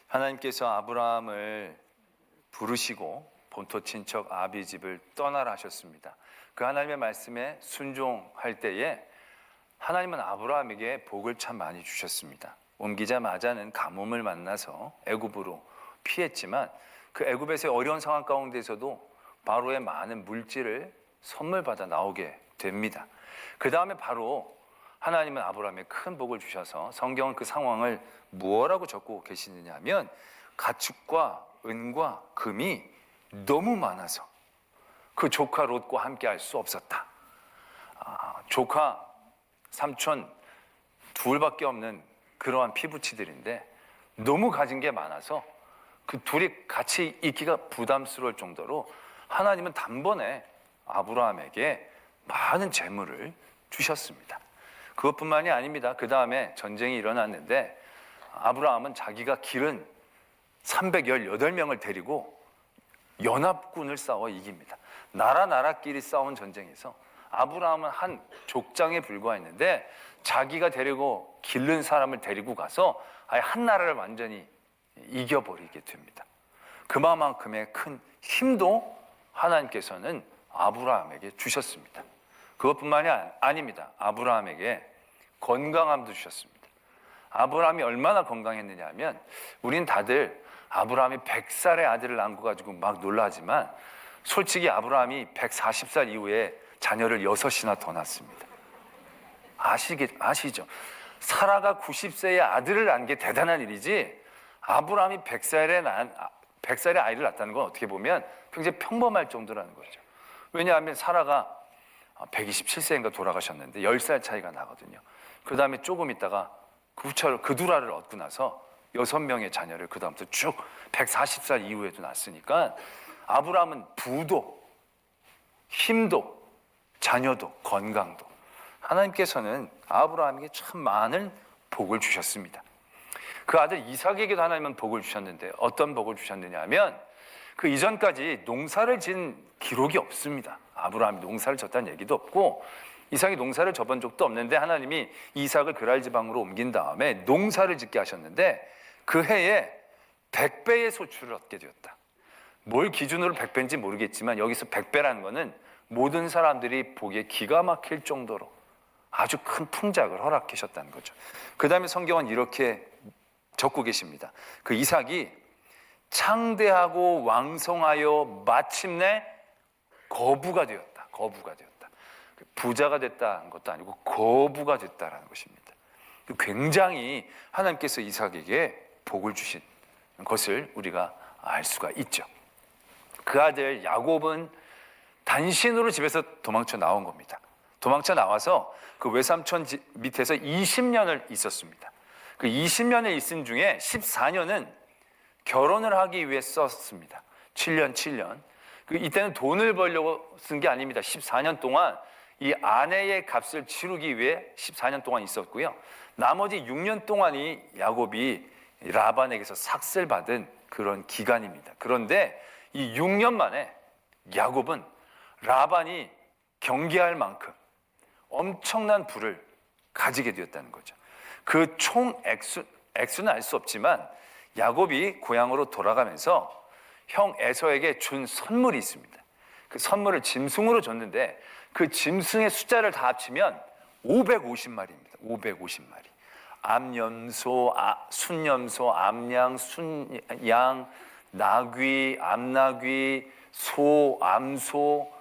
하나님께서 아브라함을 부르시고 본토 친척 아비 집을 떠나라 하셨습니다. 그 하나님의 말씀에 순종할 때에 하나님은 아브라함에게 복을 참 많이 주셨습니다. 옮기자마자는 가뭄을 만나서 애굽으로 피했지만 그 애굽에서의 어려운 상황 가운데서도 바로의 많은 물질을 선물 받아 나오게 됩니다. 그 다음에 바로 하나님은 아브라함에 큰 복을 주셔서 성경은 그 상황을 무엇라고 적고 계시느냐 하면 가축과 은과 금이 너무 많아서 그 조카 롯과 함께 할 수 없었다. 조카 삼촌 둘밖에 없는 그러한 피부치들인데 너무 가진 게 많아서 그 둘이 같이 있기가 부담스러울 정도로 하나님은 단번에 아브라함에게 많은 재물을 주셨습니다. 그것뿐만이 아닙니다. 그 다음에 전쟁이 일어났는데 아브라함은 자기가 기른 318명을 데리고 연합군을 싸워 이깁니다. 나라끼리 싸운 전쟁에서 아브라함은 한 족장에 불과했는데 자기가 데리고 기른 사람을 데리고 가서 아예 한 나라를 완전히 이겨버리게 됩니다. 그만큼의 큰 힘도 하나님께서는 아브라함에게 주셨습니다. 그것뿐만이 아닙니다. 아브라함에게 건강함도 주셨습니다. 아브라함이 얼마나 건강했느냐 하면 우린 다들 아브라함이 100살의 아들을 낳고 가지고 막 놀라지만 솔직히 아브라함이 140살 이후에 자녀를 6이나 더 낳습니다. 아시죠? 사라가 90세의 아들을 낳은 게 대단한 일이지 아브라함이 100살의 아이를 낳았다는 건 어떻게 보면 굉장히 평범할 정도라는 거죠. 왜냐하면 사라가 127세인가 돌아가셨는데 10살 차이가 나거든요. 그 다음에 조금 있다가 그두라를 얻고 나서 6명의 자녀를 그 다음부터 쭉 140살 이후에도 낳았으니까 아브라함은 부도, 힘도, 자녀도, 건강도 하나님께서는 아브라함에게 참 많은 복을 주셨습니다. 그 아들 이삭에게도 하나님은 복을 주셨는데 어떤 복을 주셨느냐 하면 그 이전까지 농사를 진 기록이 없습니다. 아브라함이 농사를 졌다는 얘기도 없고 이삭이 농사를 져본 적도 없는데 하나님이 이삭을 그랄 지방으로 옮긴 다음에 농사를 짓게 하셨는데 그 해에 100배의 소출을 얻게 되었다. 뭘 기준으로 100배인지 모르겠지만 여기서 100배라는 거는 모든 사람들이 보기에 기가 막힐 정도로 아주 큰 풍작을 허락하셨다는 거죠. 그 다음에 성경은 이렇게 적고 계십니다. 그 이삭이 창대하고 왕성하여 마침내 거부가 되었다. 부자가 됐다는 것도 아니고 거부가 됐다라는 것입니다. 굉장히 하나님께서 이삭에게 복을 주신 것을 우리가 알 수가 있죠. 그 아들 야곱은 단신으로 집에서 도망쳐 나온 겁니다. 도망쳐 나와서 그 외삼촌 집 밑에서 20년을 있었습니다. 그 20년을 있은 중에 14년은 결혼을 하기 위해 썼습니다. 7년. 이때는 돈을 벌려고 쓴 게 아닙니다. 14년 동안 이 아내의 값을 치르기 위해 14년 동안 있었고요. 나머지 6년 동안이 야곱이 라반에게서 삭슬 받은 그런 기간입니다. 그런데 이 6년 만에 야곱은 라반이 경계할 만큼 엄청난 부를 가지게 되었다는 거죠. 그 총 액수는 알 수 없지만 야곱이 고향으로 돌아가면서 형 에서에게 준 선물이 있습니다. 그 선물을 짐승으로 줬는데 그 짐승의 숫자를 다 합치면 550마리입니다. 550마리. 암염소, 순염소, 암양, 순양, 나귀, 암나귀, 소, 암소,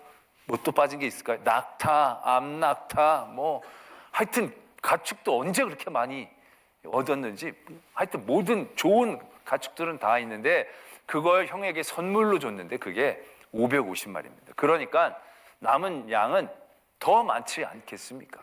뭐 또 빠진 게 있을까요? 낙타, 암낙타, 뭐 하여튼 가축도 언제 그렇게 많이 얻었는지 하여튼 모든 좋은 가축들은 다 있는데 그걸 형에게 선물로 줬는데 그게 550마리입니다. 그러니까 남은 양은 더 많지 않겠습니까?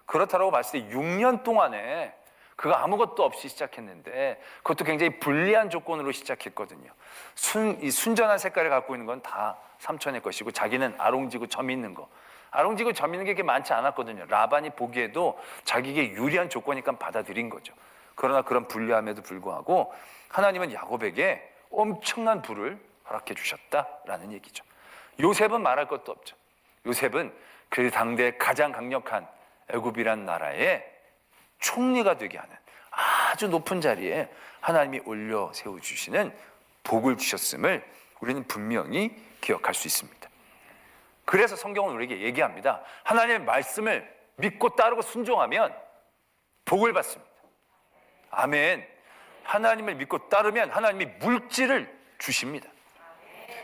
그렇다고 봤을 때 6년 동안에 그가 아무것도 없이 시작했는데 그것도 굉장히 불리한 조건으로 시작했거든요. 순전한 색깔을 갖고 있는 건 다 삼촌의 것이고 자기는 아롱지고 점 있는 거. 아롱지고 점 있는 게 그렇게 많지 않았거든요. 라반이 보기에도 자기에게 유리한 조건이니까 받아들인 거죠. 그러나 그런 불리함에도 불구하고 하나님은 야곱에게 엄청난 부를 허락해 주셨다라는 얘기죠. 요셉은 말할 것도 없죠. 요셉은 그 당대 가장 강력한 애굽이란 나라의 총리가 되게 하는 아주 높은 자리에 하나님이 올려 세워주시는 복을 주셨음을 우리는 분명히 기억할 수 있습니다. 그래서 성경은 우리에게 얘기합니다. 하나님의 말씀을 믿고 따르고 순종하면 복을 받습니다. 아멘. 하나님을 믿고 따르면 하나님이 물질을 주십니다.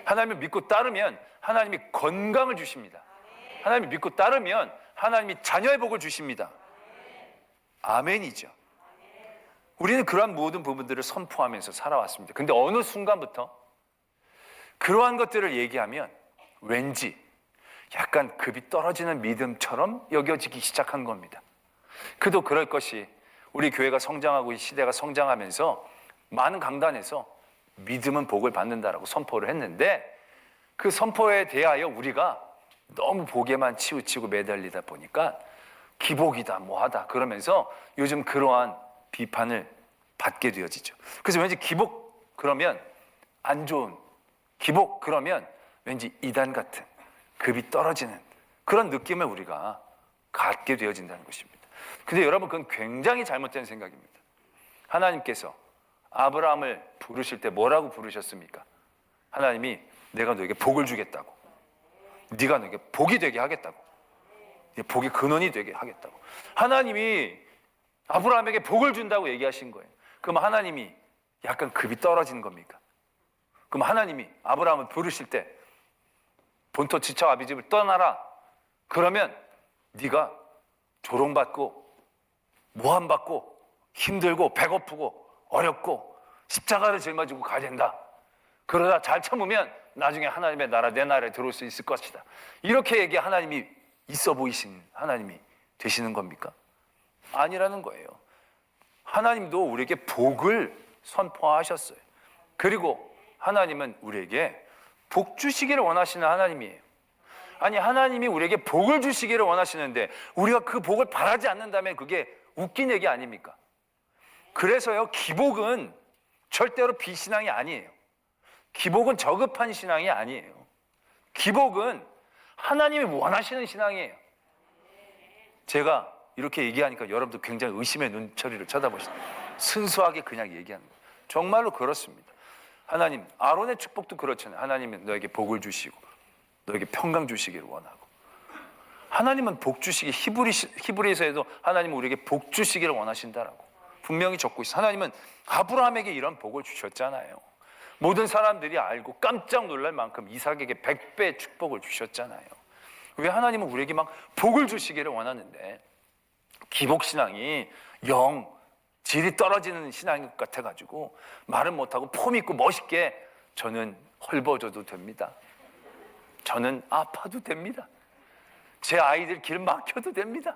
하나님을 믿고 따르면 하나님이 건강을 주십니다. 하나님을 믿고 따르면 하나님이 자녀의 복을 주십니다. 아멘이죠. 우리는 그러한 모든 부분들을 선포하면서 살아왔습니다. 근데 어느 순간부터 그러한 것들을 얘기하면 왠지 약간 급이 떨어지는 믿음처럼 여겨지기 시작한 겁니다. 그도 그럴 것이 우리 교회가 성장하고 이 시대가 성장하면서 많은 강단에서 믿음은 복을 받는다라고 선포를 했는데 그 선포에 대하여 우리가 너무 복에만 치우치고 매달리다 보니까 기복이다 뭐하다 그러면서 요즘 그러한 비판을 받게 되어지죠. 그래서 왠지 기복 그러면 안 좋은, 기복 그러면 왠지 이단 같은, 급이 떨어지는 그런 느낌을 우리가 갖게 되어진다는 것입니다. 근데 여러분 그건 굉장히 잘못된 생각입니다. 하나님께서 아브라함을 부르실 때 뭐라고 부르셨습니까? 하나님이 내가 너에게 복을 주겠다고, 네가 너에게 복이 되게 하겠다고, 네 복의 근원이 되게 하겠다고 하나님이 아브라함에게 복을 준다고 얘기하신 거예요. 그럼 하나님이 약간 급이 떨어지는 겁니까? 그럼 하나님이 아브라함을 부르실 때 본토 지척 아비 집을 떠나라 그러면 네가 조롱받고 모함받고 힘들고 배고프고 어렵고 십자가를 짊어지고 가야 된다. 그러다 잘 참으면 나중에 하나님의 나라 내 나라에 들어올 수 있을 것이다. 이렇게 얘기 하나님이 있어 보이신 하나님이 되시는 겁니까? 아니라는 거예요. 하나님도 우리에게 복을 선포하셨어요. 그리고 하나님은 우리에게 복 주시기를 원하시는 하나님이에요. 아니 하나님이 우리에게 복을 주시기를 원하시는데 우리가 그 복을 바라지 않는다면 그게 웃긴 얘기 아닙니까? 그래서요 기복은 절대로 비신앙이 아니에요. 기복은 저급한 신앙이 아니에요. 기복은 하나님이 원하시는 신앙이에요. 제가 이렇게 얘기하니까 여러분도 굉장히 의심의 눈초리를 쳐다보시죠. 순수하게 그냥 얘기하는 거예요. 정말로 그렇습니다. 하나님, 아론의 축복도 그렇잖아요. 하나님은 너에게 복을 주시고 너에게 평강 주시기를 원하고 하나님은 복 주시기 히브리서에도 하나님은 우리에게 복 주시기를 원하신다라고 분명히 적고 있어요. 하나님은 아브라함에게 이런 복을 주셨잖아요. 모든 사람들이 알고 깜짝 놀랄 만큼 이삭에게 100배의 축복을 주셨잖아요. 왜 하나님은 우리에게 막 복을 주시기를 원하는데 기복신앙이 영 질이 떨어지는 신앙인 것 같아가지고 말은 못하고 폼 있고 멋있게 저는 헐벗어도 됩니다. 저는 아파도 됩니다. 제 아이들 길 막혀도 됩니다.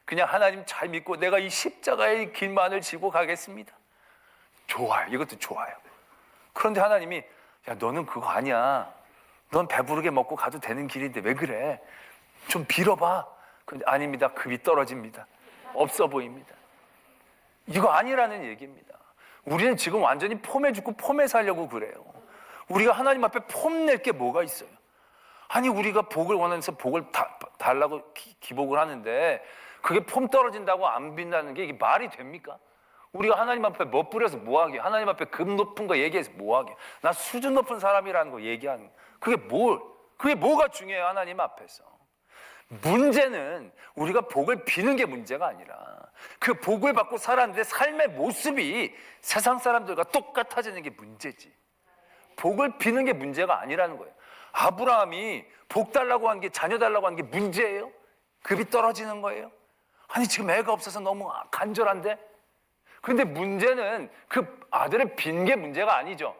그냥 하나님 잘 믿고 내가 이 십자가의 길만을 지고 가겠습니다. 좋아요. 이것도 좋아요. 그런데 하나님이 야 너는 그거 아니야. 넌 배부르게 먹고 가도 되는 길인데 왜 그래? 좀 빌어봐. 근데 아닙니다. 급이 떨어집니다. 없어 보입니다. 이거 아니라는 얘기입니다. 우리는 지금 완전히 폼에 죽고 폼에 살려고 그래요. 우리가 하나님 앞에 폼 낼 게 뭐가 있어요? 아니 우리가 복을 원해서 복을 달라고 기복을 하는데 그게 폼 떨어진다고 안 빈다는 게 이게 말이 됩니까? 우리가 하나님 앞에 멋부려서 뭐하게, 하나님 앞에 급 높은 거 얘기해서 뭐하게, 나 수준 높은 사람이라는 거 얘기하는 그게 뭐가 중요해요? 하나님 앞에서. 문제는 우리가 복을 비는 게 문제가 아니라 그 복을 받고 살았는데 삶의 모습이 세상 사람들과 똑같아지는 게 문제지. 복을 비는 게 문제가 아니라는 거예요. 아브라함이 복 달라고 한 게, 자녀 달라고 한 게 문제예요? 급이 떨어지는 거예요? 아니 지금 애가 없어서 너무 간절한데? 그런데 문제는 그 아들을 빈 게 문제가 아니죠.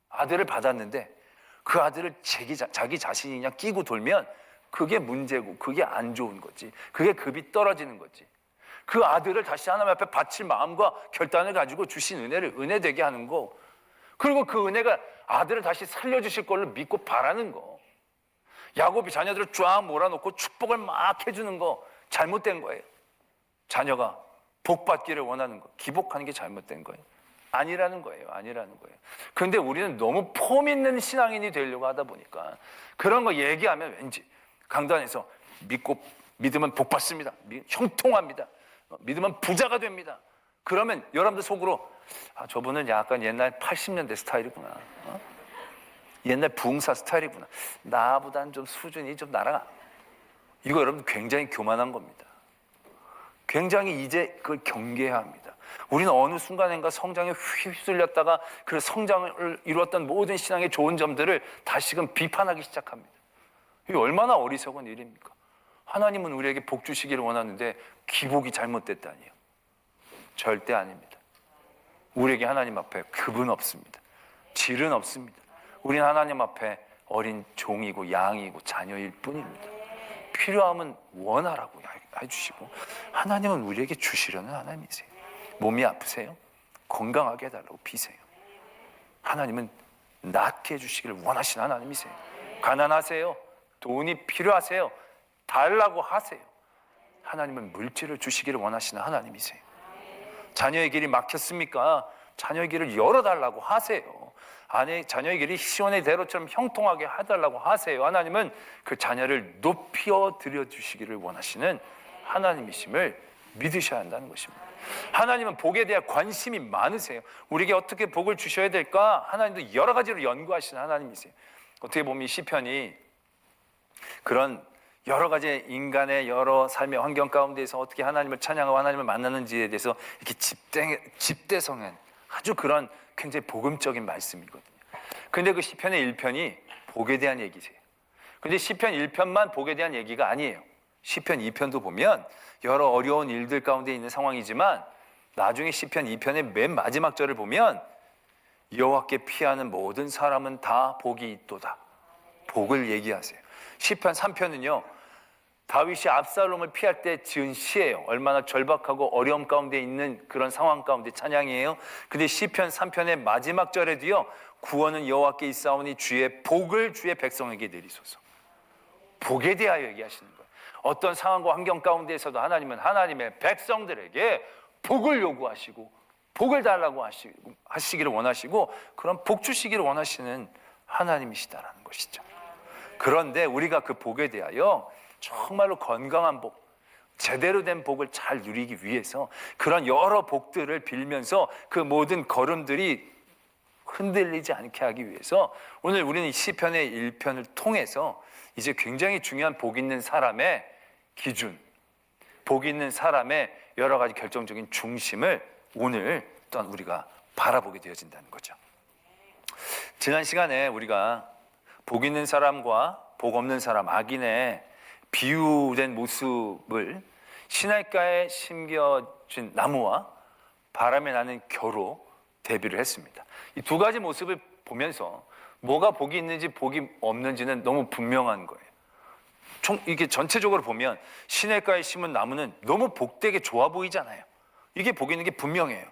아들을 받았는데 그 아들을 자기 자신이 그냥 끼고 돌면 그게 문제고 그게 안 좋은 거지. 그게 급이 떨어지는 거지. 그 아들을 다시 하나님 앞에 바칠 마음과 결단을 가지고 주신 은혜를 은혜되게 하는 거, 그리고 그 은혜가 아들을 다시 살려주실 걸로 믿고 바라는 거, 야곱이 자녀들을 쫙 몰아놓고 축복을 막 해주는 거 잘못된 거예요. 자녀가 복 받기를 원하는 거, 기복하는 게 잘못된 거예요. 아니라는 거예요. 아니라는 거예요. 그런데 우리는 너무 폼 있는 신앙인이 되려고 하다 보니까 그런 거 얘기하면 왠지 강단에서 믿고 믿으면 복 받습니다. 형통합니다. 믿으면 부자가 됩니다. 그러면 여러분들 속으로 저분은 약간 옛날 80년대 스타일이구나. 옛날 부흥사 스타일이구나. 나보다는 좀 수준이 좀 나라가. 이거 여러분 굉장히 교만한 겁니다. 굉장히 이제 그걸 경계해야 합니다. 우리는 어느 순간인가 성장에 휩쓸렸다가 그 성장을 이루었던 모든 신앙의 좋은 점들을 다시금 비판하기 시작합니다. 이게 얼마나 어리석은 일입니까? 하나님은 우리에게 복 주시기를 원하는데 기복이 잘못됐다니요. 절대 아닙니다. 우리에게 하나님 앞에 급은 없습니다. 질은 없습니다. 우리는 하나님 앞에 어린 종이고 양이고 자녀일 뿐입니다. 필요하면 원하라고 해주시고 하나님은 우리에게 주시려는 하나님이세요. 몸이 아프세요? 건강하게 해달라고 비세요. 하나님은 낫게 해주시기를 원하시는 하나님이세요. 가난하세요? 돈이 필요하세요? 달라고 하세요. 하나님은 물질을 주시기를 원하시는 하나님이세요. 자녀의 길이 막혔습니까? 자녀의 길을 열어달라고 하세요. 자녀의 길이 시온의 대로처럼 형통하게 해달라고 하세요. 하나님은 그 자녀를 높여 드려주시기를 원하시는 하나님이심을 믿으셔야 한다는 것입니다. 하나님은 복에 대한 관심이 많으세요. 우리에게 어떻게 복을 주셔야 될까? 하나님도 여러 가지로 연구하시는 하나님이세요. 어떻게 보면 이 시편이 그런 여러 가지 인간의 여러 삶의 환경 가운데서 어떻게 하나님을 찬양하고 하나님을 만나는지에 대해서 이렇게 집대성한 아주 그런 굉장히 복음적인 말씀이거든요. 근데 그 시편의 1편이 복에 대한 얘기세요. 근데 시편 1편만 복에 대한 얘기가 아니에요. 시편 2편도 보면 여러 어려운 일들 가운데 있는 상황이지만 나중에 시편 2편의 맨 마지막 절을 보면 여호와께 피하는 모든 사람은 다 복이 있도다. 복을 얘기하세요. 시편 3편은요. 다윗이 압살롬을 피할 때 지은 시예요. 얼마나 절박하고 어려움 가운데 있는 그런 상황 가운데 찬양이에요. 근데 시편 3편의 마지막 절에도요. 구원은 여호와께 있사오니 주의 복을 주의 백성에게 내리소서. 복에 대하여 얘기하시는 거예요. 어떤 상황과 환경 가운데에서도 하나님은 하나님의 백성들에게 복을 요구하시고 복을 달라고 하시기를 원하시고 그런 복 주시기를 원하시는 하나님이시다라는 것이죠. 그런데 우리가 그 복에 대하여 정말로 건강한 복, 제대로 된 복을 잘 누리기 위해서 그런 여러 복들을 빌면서 그 모든 걸음들이 흔들리지 않게 하기 위해서 오늘 우리는 이 시편의 1편을 통해서 이제 굉장히 중요한 복 있는 사람의 기준, 복 있는 사람의 여러 가지 결정적인 중심을 오늘 또한 우리가 바라보게 되어진다는 거죠. 지난 시간에 우리가 복 있는 사람과 복 없는 사람, 악인의 비유된 모습을 시냇가에 심겨진 나무와 바람에 나는 겨로 대비를 했습니다. 이 두 가지 모습을 보면서 뭐가 복이 있는지 복이 없는지는 너무 분명한 거예요. 이게 전체적으로 보면 시냇가에 심은 나무는 너무 복되게 좋아 보이잖아요. 이게 복 있는 게 분명해요.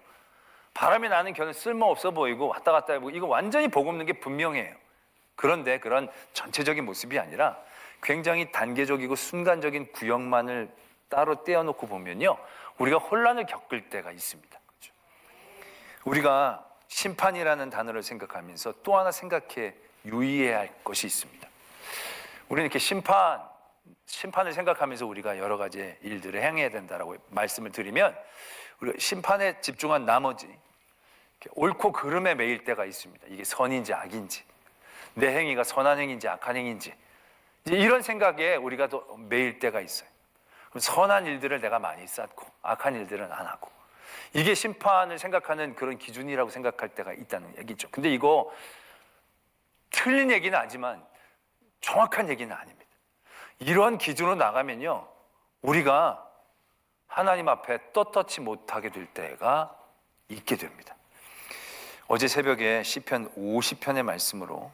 바람에 나는 겨는 쓸모없어 보이고 왔다 갔다 해보고 이거 완전히 복 없는 게 분명해요. 그런데 그런 전체적인 모습이 아니라 굉장히 단계적이고 순간적인 구역만을 따로 떼어놓고 보면요, 우리가 혼란을 겪을 때가 있습니다. 그렇죠? 우리가 심판이라는 단어를 생각하면서 또 하나 유의해야 할 것이 있습니다. 우리는 이렇게 심판을 생각하면서 우리가 여러 가지 일들을 행해야 된다라고 말씀을 드리면 우리가 심판에 집중한 나머지 옳고 그름에 매일 때가 있습니다. 이게 선인지 악인지, 내 행위가 선한 행위인지 악한 행위인지 이런 생각에 우리가 또 매일 때가 있어요. 그럼 선한 일들을 내가 많이 쌓고 악한 일들은 안 하고 이게 심판을 생각하는 그런 기준이라고 생각할 때가 있다는 얘기죠. 근데 이거 틀린 얘기는 아니지만 정확한 얘기는 아닙니다. 이런 기준으로 나가면요, 우리가 하나님 앞에 떳떳지 못하게 될 때가 있게 됩니다. 어제 새벽에 시편 50편의 말씀으로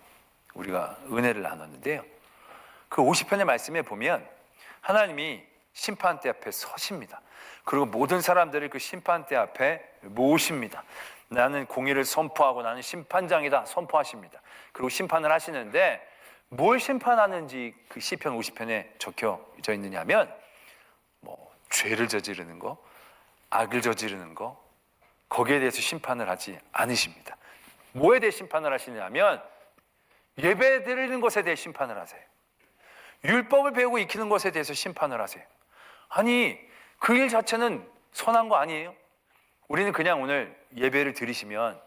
우리가 은혜를 나눴는데요, 그 50편의 말씀에 보면 하나님이 심판대 앞에 서십니다. 그리고 모든 사람들을 그 심판대 앞에 모십니다. 나는 공의를 선포하고 나는 심판장이다 선포하십니다. 그리고 심판을 하시는데 뭘 심판하는지 그 시편 50편에 적혀져 있느냐면 죄를 저지르는 거, 악을 저지르는 거, 거기에 대해서 심판을 하지 않으십니다. 뭐에 대해 심판을 하시냐면 예배 드리는 것에 대해 심판을 하세요. 율법을 배우고 익히는 것에 대해서 심판을 하세요. 아니, 그 일 자체는 선한 거 아니에요? 우리는 그냥 오늘 예배를 드리시면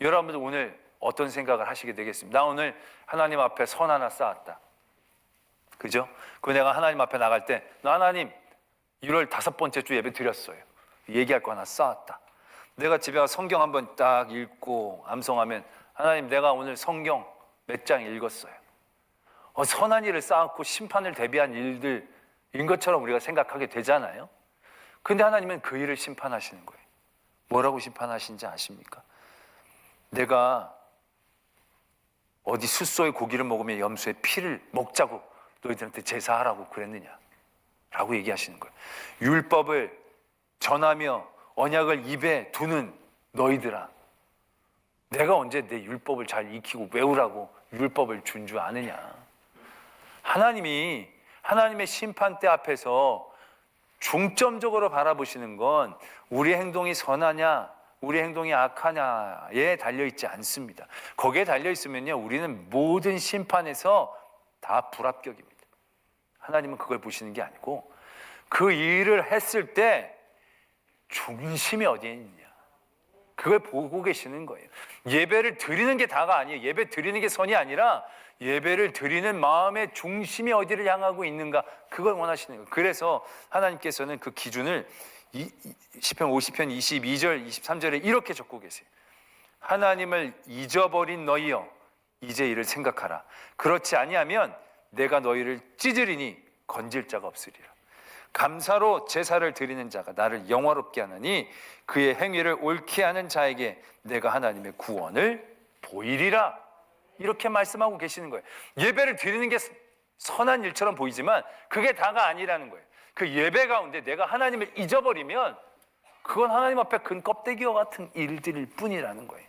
여러분들 오늘 어떤 생각을 하시게 되겠습니까? 나 오늘 하나님 앞에 선 하나 쌓았다. 그죠? 그 내가 하나님 앞에 나갈 때 나 하나님 1월 5번째 주 예배 드렸어요. 얘기할 거 하나 쌓았다. 내가 집에 가서 성경 한번 딱 읽고 암송하면 하나님 내가 오늘 성경 몇 장 읽었어요. 선한 일을 쌓았고 심판을 대비한 일들인 것처럼 우리가 생각하게 되잖아요. 근데 하나님은 그 일을 심판하시는 거예요. 뭐라고 심판하신지 아십니까? 내가 어디 숫소의 고기를 먹으면 염소의 피를 먹자고 너희들한테 제사하라고 그랬느냐 라고 얘기하시는 거예요. 율법을 전하며 언약을 입에 두는 너희들아, 내가 언제 내 율법을 잘 익히고 외우라고 율법을 준 줄 아느냐. 하나님의 심판대 앞에서 중점적으로 바라보시는 건 우리 행동이 선하냐 우리 행동이 악하냐에 달려있지 않습니다. 거기에 달려있으면요 우리는 모든 심판에서 다 불합격입니다. 하나님은 그걸 보시는 게 아니고 그 일을 했을 때 중심이 어디에 있느냐 그걸 보고 계시는 거예요. 예배를 드리는 게 다가 아니에요. 예배 드리는 게 선이 아니라 예배를 드리는 마음의 중심이 어디를 향하고 있는가 그걸 원하시는 거예요. 그래서 하나님께서는 그 기준을 시편 50편 22절 23절에 이렇게 적고 계세요. 하나님을 잊어버린 너희여 이제 이를 생각하라. 그렇지 아니하면 내가 너희를 찢으리니 건질 자가 없으리라. 감사로 제사를 드리는 자가 나를 영화롭게 하느니 그의 행위를 옳게 하는 자에게 내가 하나님의 구원을 보이리라. 이렇게 말씀하고 계시는 거예요. 예배를 드리는 게 선한 일처럼 보이지만 그게 다가 아니라는 거예요. 그 예배 가운데 내가 하나님을 잊어버리면 그건 하나님 앞에 근 껍데기와 같은 일들일 뿐이라는 거예요.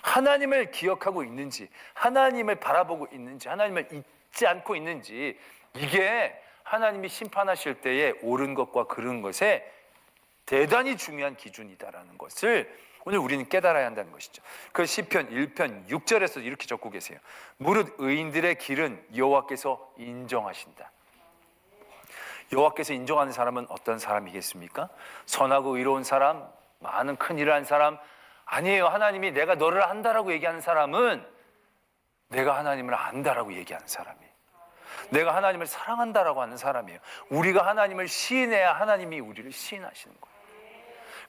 하나님을 기억하고 있는지 하나님을 바라보고 있는지 하나님을 잊지 않고 있는지 이게 하나님이 심판하실 때에 옳은 것과 그른 것에 대단히 중요한 기준이다라는 것을 오늘 우리는 깨달아야 한다는 것이죠. 그 시편 1편 6절에서 이렇게 적고 계세요. 무릇 의인들의 길은 여호와께서 인정하신다. 여호와께서 인정하는 사람은 어떤 사람이겠습니까? 선하고 의로운 사람, 많은 큰 일을 한 사람 아니에요. 하나님이 내가 너를 안다라고 얘기하는 사람은 내가 하나님을 안다라고 얘기하는 사람이에요. 내가 하나님을 사랑한다라고 하는 사람이에요. 우리가 하나님을 시인해야 하나님이 우리를 시인하시는 거예요.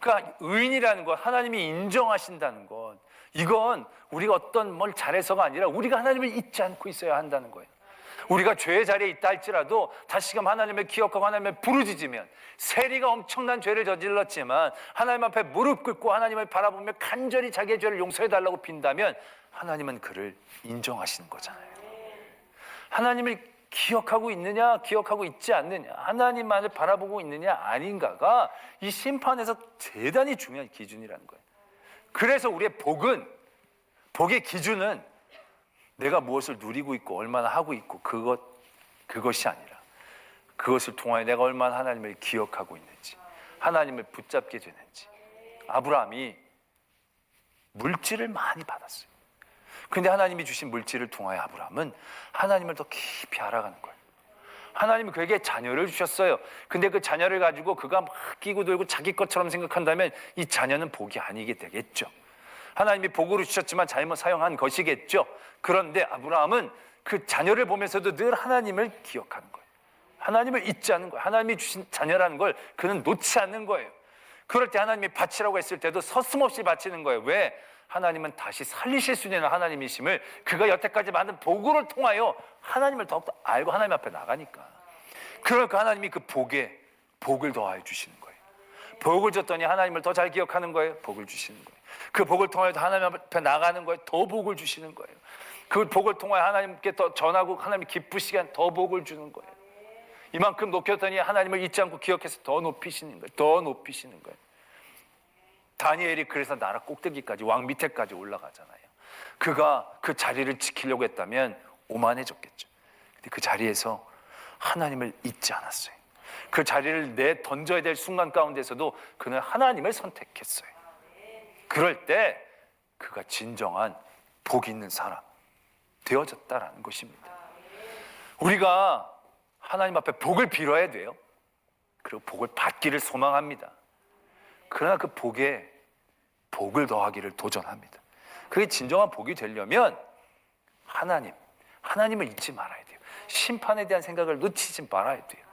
그러니까 의인이라는 것, 하나님이 인정하신다는 것, 이건 우리가 어떤 뭘 잘해서가 아니라 우리가 하나님을 잊지 않고 있어야 한다는 거예요. 우리가 죄의 자리에 있다 할지라도 다시금 하나님을 기억하고 하나님을 부르짖으면 세리가 엄청난 죄를 저질렀지만 하나님 앞에 무릎 꿇고 하나님을 바라보며 간절히 자기의 죄를 용서해달라고 빈다면 하나님은 그를 인정하시는 거잖아요. 하나님을 기억하고 있느냐 기억하고 있지 않느냐 하나님만을 바라보고 있느냐 아닌가가 이 심판에서 대단히 중요한 기준이라는 거예요. 그래서 우리의 복의 기준은 내가 무엇을 누리고 있고 얼마나 하고 있고 그것이 아니라 그것을 통하여 내가 얼마나 하나님을 기억하고 있는지 하나님을 붙잡게 되는지. 아브라함이 물질을 많이 받았어요. 근데 하나님이 주신 물질을 통하여 아브라함은 하나님을 더 깊이 알아가는 거예요. 하나님이 그에게 자녀를 주셨어요. 근데 그 자녀를 가지고 그가 막 끼고 들고 자기 것처럼 생각한다면 이 자녀는 복이 아니게 되겠죠. 하나님이 복으로 주셨지만 잘못 사용한 것이겠죠. 그런데 아브라함은 그 자녀를 보면서도 늘 하나님을 기억하는 거예요. 하나님을 잊지 않는 거예요. 하나님이 주신 자녀라는 걸 그는 놓지 않는 거예요. 그럴 때 하나님이 바치라고 했을 때도 서슴없이 바치는 거예요. 왜? 하나님은 다시 살리실 수 있는 하나님이심을 그가 여태까지 만든 복으로 통하여 하나님을 더욱더 알고 하나님 앞에 나가니까. 그러니까 하나님이 그 복을 더하여 주시는 거예요. 복을 줬더니 하나님을 더 잘 기억하는 거예요. 복을 주시는 거예요. 그 복을 통하여 하나님 앞에 나가는 거예요. 더 복을 주시는 거예요. 그 복을 통하여 하나님께 더 전하고 하나님이 기쁘시게 한 더 복을 주는 거예요. 이만큼 높였더니 하나님을 잊지 않고 기억해서 더 높이시는 거예요. 더 높이시는 거예요. 다니엘이 그래서 나라 꼭대기까지 왕 밑에까지 올라가잖아요. 그가 그 자리를 지키려고 했다면 오만해졌겠죠. 근데 그 자리에서 하나님을 잊지 않았어요. 그 자리를 내던져야 될 순간 가운데서도 그는 하나님을 선택했어요. 그럴 때 그가 진정한 복 있는 사람 되어졌다라는 것입니다. 우리가 하나님 앞에 복을 빌어야 돼요. 그리고 복을 받기를 소망합니다. 그러나 그 복에 복을 더하기를 도전합니다. 그게 진정한 복이 되려면 하나님을 잊지 말아야 돼요. 심판에 대한 생각을 놓치지 말아야 돼요.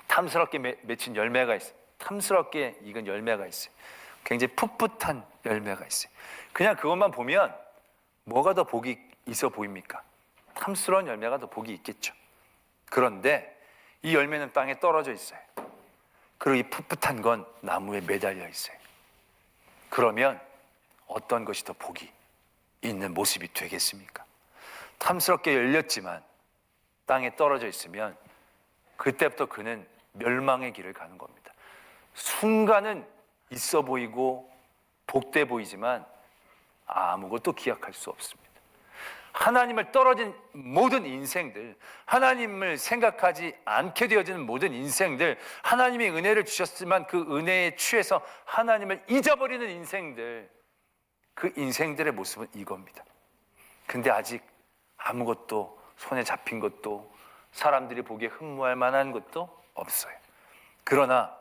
탐스럽게 맺힌 열매가 있어요. 탐스럽게 익은 열매가 있어요. 굉장히 풋풋한 열매가 있어요. 그냥 그것만 보면 뭐가 더 복이 있어 보입니까? 탐스러운 열매가 더 복이 있겠죠. 그런데 이 열매는 땅에 떨어져 있어요. 그리고 이 풋풋한 건 나무에 매달려 있어요. 그러면 어떤 것이 더 복이 있는 모습이 되겠습니까? 탐스럽게 열렸지만 땅에 떨어져 있으면 그때부터 그는 멸망의 길을 가는 겁니다. 순간은 있어 보이고 복돼 보이지만 아무것도 기약할 수 없습니다. 하나님을 떨어진 모든 인생들, 하나님을 생각하지 않게 되어지는 모든 인생들, 하나님이 은혜를 주셨지만 그 은혜에 취해서 하나님을 잊어버리는 인생들, 그 인생들의 모습은 이겁니다. 근데 아직 아무것도 손에 잡힌 것도 사람들이 보기에 흠모할 만한 것도 없어요. 그러나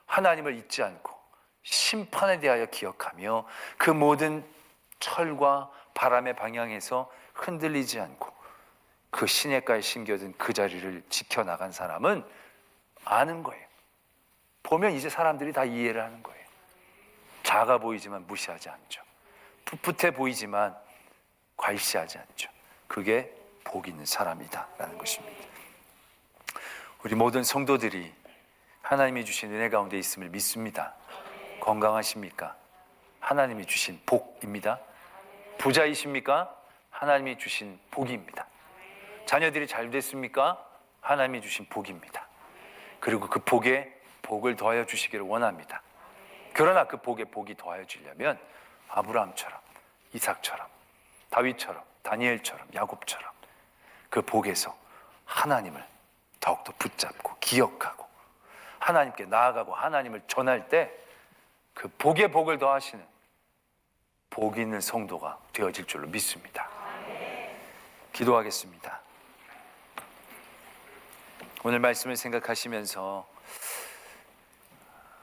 하나님을 잊지 않고 심판에 대하여 기억하며 그 모든 철과 바람의 방향에서 흔들리지 않고 그 시냇가에 심겨진 그 자리를 지켜나간 사람은 아는 거예요. 보면 이제 사람들이 다 이해를 하는 거예요. 작아 보이지만 무시하지 않죠. 풋풋해 보이지만 괄시하지 않죠. 그게 복 있는 사람이다라는 것입니다. 우리 모든 성도들이 하나님이 주신 은혜 가운데 있음을 믿습니다. 건강하십니까? 하나님이 주신 복입니다. 부자이십니까? 하나님이 주신 복입니다. 자녀들이 잘 됐습니까? 하나님이 주신 복입니다. 그리고 그 복에 복을 더하여 주시기를 원합니다. 그러나 그 복에 복이 더하여 주려면 아브라함처럼, 이삭처럼, 다윗처럼, 다니엘처럼, 야곱처럼 그 복에서 하나님을 더욱더 붙잡고 기억하고 하나님께 나아가고 하나님을 전할 때 그 복에 복을 더하시는 복 있는 성도가 되어질 줄로 믿습니다. 기도하겠습니다. 오늘 말씀을 생각하시면서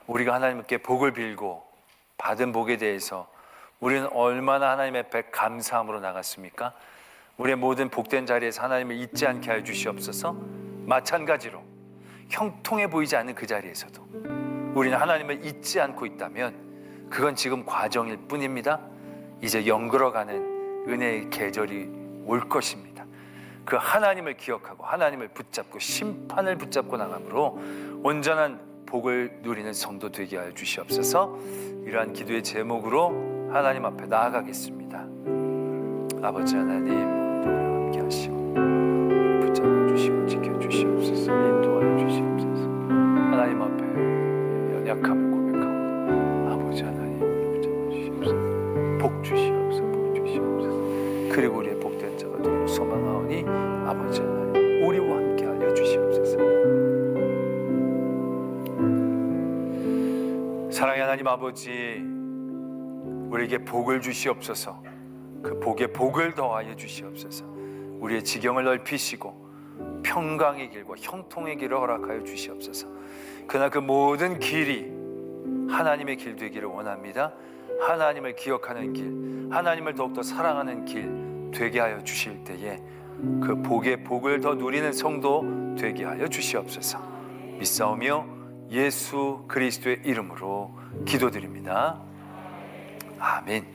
우리가 하나님께 복을 빌고 받은 복에 대해서 우리는 얼마나 하나님의 앞에 감사함으로 나갔습니까? 우리의 모든 복된 자리에서 하나님을 잊지 않게 하여 주시옵소서. 마찬가지로 형통해 보이지 않는 그 자리에서도 우리는 하나님을 잊지 않고 있다면 그건 지금 과정일 뿐입니다. 이제 연걸어가는 은혜의 계절이 올 것입니다. 그 하나님을 기억하고 하나님을 붙잡고 심판을 붙잡고 나감으로 온전한 복을 누리는 성도 되게 하여 주시옵소서. 이러한 기도의 제목으로 하나님 앞에 나아가겠습니다. 아버지 하나님, 오늘도 우리와 함께 하시고 붙잡아 주시고 지켜 주시옵소서. 인도하여 주시옵소서. 하나님 앞에 연약함을 고백하고 아버지 하나님 붙잡아 주시옵소서. 복 주시옵소서. 복 주시옵소서. 그리고 우리의 복된 자가 되기를 소망하오니 아버지 하나님 우리와 함께 하여 주시옵소서. 사랑의 하나님 아버지, 우리에게 복을 주시옵소서. 그 복에 복을 더하여 주시옵소서. 우리의 지경을 넓히시고 평강의 길과 형통의 길을 허락하여 주시옵소서. 그러나 그 모든 길이 하나님의 길 되기를 원합니다. 하나님을 기억하는 길, 하나님을 더욱더 사랑하는 길 되게 하여 주실 때에 그 복의 복을 더 누리는 성도 되게 하여 주시옵소서. 믿사오며 예수 그리스도의 이름으로 기도드립니다. 아멘.